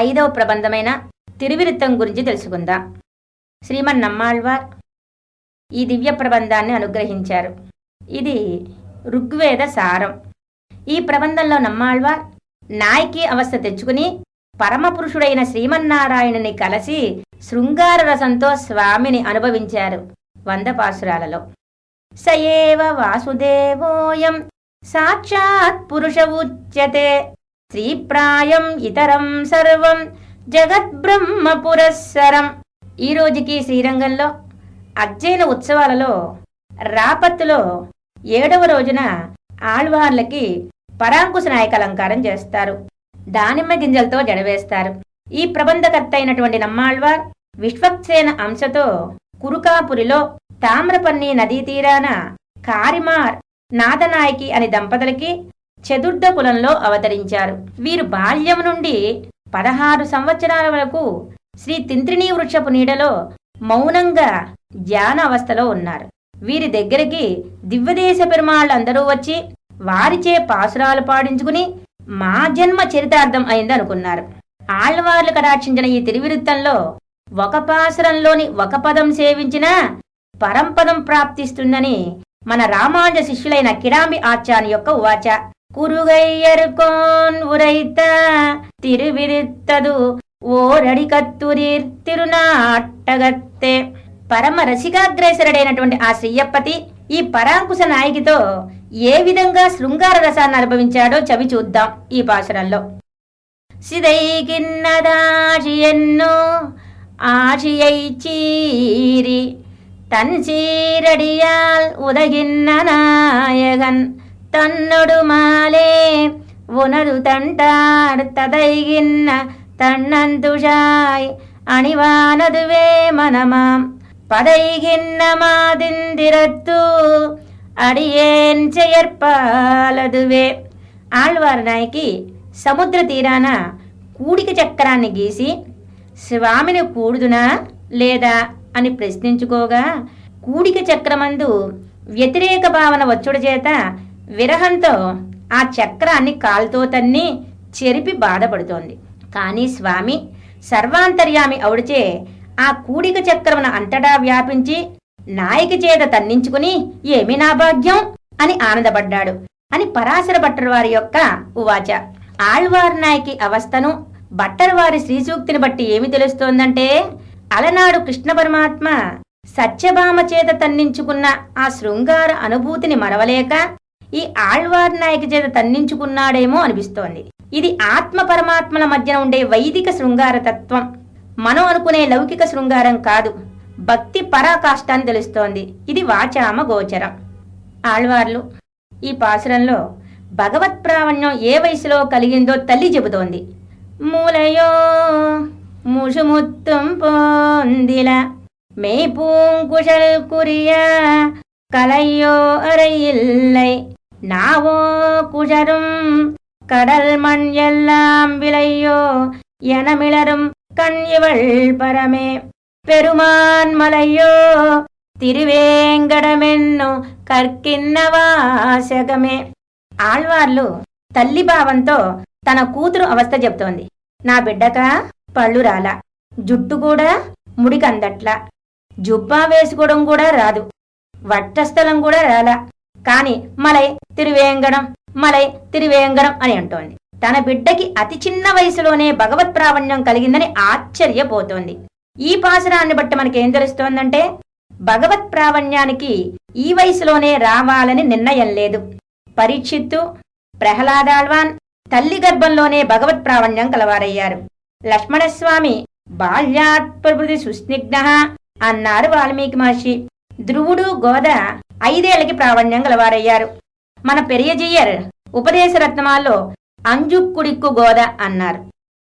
ఐదవ ప్రబంధమైన తిరువిరుత్తం గురించి తెలుసుకుందాం. శ్రీమన్నమ్మాళ్వార్ ఈ దివ్య ప్రబంధాన్ని అనుగ్రహించారు. ఇది ఋగ్వేద సారం. ఈ ప్రబంధంలో నమ్మాళ్వార్ నాయకి అవస్థ తెచ్చుకుని పరమపురుషుడైన శ్రీమన్నారాయణుని కలిసి శృంగార రసంతో స్వామిని అనుభవించారు. 100 పాసురాలలో సయేవ వాసుదేవోయం సాక్షాత్ పురుష ఉచ్యతే శ్రీప్రాయం ఇతరం సర్వం జగద్బ్రహ్మ పురస్సరం. ఈ రోజుకి శ్రీరంగంలో అజ్జైన ఉత్సవాలలో రాపత్తులో 7వ రోజున ఆళ్వార్లకి పరాంకుశ నాయక అలంకారం చేస్తారు. దానిమ్మ గింజలతో జడవేస్తారు. ఈ ప్రబంధకర్త అయినటువంటి నమ్మాళ్వార్ విశ్వక్సేన అంశతో కురుకాపురిలో తామ్రపర్ణి నదీ తీరాన కారిమార్ నాదనాయకి అని దంపతులకి చతుర్థ కులంలో అవతరించారు. వీరు బాల్యం నుండి 16 సంవత్సరాల వరకు శ్రీ తింత్రిణీ వృక్షపు నీడలో మౌనంగా ధ్యాన అవస్థలో ఉన్నారు. వీరి దగ్గరికి దివ్యదేశ పెరుమాళ్ళందరూ వచ్చి వారిచే పాసురాలు పాడించుకుని మా జన్మ చరితార్థం అయిందనుకున్నారు. ఆళ్వార్లు కటాక్షించిన ఈ తిరువిరుత్తంలో ఒక పాసురంలోని ఒక పదం సేవించినా పరంపదం ప్రాప్తిస్తుందని మన రామానుజ శిష్యులైన కిడాంబి ఆచార్య యొక్క ఉవాచ. కురుగయ్యరుకోన్ ఉరైత తిరువిరుత్తదు ఓరడి కత్తురీర్ తిరునాట్టగత్తే. పరమ రసికాగ్రేసరుడైనటువంటి ఆ శ్రీయప్పతి ఈ పరాంకుశ నాయకితో ఏ విధంగా శృంగార రసాన్ని అనుభవించాడో చవి చూద్దాం ఈ పాసురంలో. సిదైకిన్నదాశియన్నో ఆశియై చీరి తన్ చీరడియాల్ ఉదగిన్న నాయగన్ తన్నొడు మాలే ఉనదు తంటార్ తదైగిన్న తన్నంతుషాయ్ అణివానదువే మనమాం పదైగిన్న మాదిందిరత్తు అడియేన్ చెయర్పాలదువే. ఆళ్వార్ నాయకి సముద్ర తీరాన కూడిక చక్రాన్ని గీసి స్వామిని కూడుదునా లేదా అని ప్రశ్నించుకోగా కూడిక చక్రమందు వ్యతిరేక భావన వచ్చుడు చేత విరహంతో ఆ చక్రాన్ని కాలుతో తన్ని చెరిపి బాధపడుతోంది. కానీ స్వామి సర్వాంతర్యామి అవుడిచే ఆ కూడిక చక్రమున అంతటా వ్యాపించి నాయకి చేత తన్నించుకుని ఏమి నా భాగ్యం అని ఆనందపడ్డాడు అని పరాశర భట్టర్ వారి యొక్క ఉవాచ. ఆళ్వార్ నాయకి అవస్థను భట్టర్ వారి శ్రీసూక్తిని బట్టి ఏమి తెలుస్తోందంటే, అలనాడు కృష్ణ పరమాత్మ సత్యభామ చేత తన్నించుకున్న ఆ శృంగార అనుభూతిని మరవలేక ఈ ఆళ్వార్ నాయకి చేత తన్నించుకున్నాడేమో అనిపిస్తోంది. ఇది ఆత్మ పరమాత్మల మధ్యన ఉండే వైదిక శృంగార తత్వం. మనం అనుకునే లౌకిక శృంగారం కాదు, భక్తి పరాకాష్టాన్ని తెలుస్తోంది. ఇది వాచామ గోచరం. ఆళ్వార్లు ఈ పాసురంలో భగవత్ ప్రావణ్యం ఏ వయసులో కలిగిందో తల్లి చెబుతోంది. మూలయో ముషుముత్తం పొందిల మెయ్పూంకుశల్ కురియ కలయ్యో అరయిల్లై నావో కుజரும் கடல் மண் எல்லாம் விளையோ எனமிளரும் கண்யவள் பரமே பெருமான் மலையோ తిరువేంగడమెన్నో కర్కిన్న వాసగమే. ఆళ్వార్లు తల్లి భావంతో తన కూతురు అవస్థ చెబుతోంది. నా బిడ్డక పళ్ళు రాలా, జుట్టు కూడా ముడికందట్లా, జుబ్బా వేసుకోవడం కూడా రాదు, వట్టస్థలం కూడా రాలా, కాని మలై తిరువేంగడం మలై తిరువేంగడం అని అంటోంది. తన బిడ్డకి అతి చిన్న వయసులోనే భగవత్ ప్రావణ్యం కలిగిందని ఆశ్చర్యపోతోంది. ఈ పాసురాన్ని బట్టి మనకేం తెలుస్తోందంటే, భగవత్ ప్రావణ్యానికి ఈ వయసులోనే రావాలని నిర్ణయం లేదు. పరీక్షిత్తు, ప్రహ్లాదాళ్వాన్ తల్లి గర్భంలోనే భగవత్ ప్రావణ్యం కలవారయ్యారు. లక్ష్మణస్వామి బాల్యాత్ ప్రభృతి సుస్నిగ్ధ అన్నారు వాల్మీకి మహర్షి. ధ్రువుడు గోద 5 ఏళ్లకి ప్రావణ్యం గలవారయ్యారు. మన పెరియజీయర్ ఉపదేశ రత్నాల్లో అంజుక్కుడిక్కు గోద అన్నారు.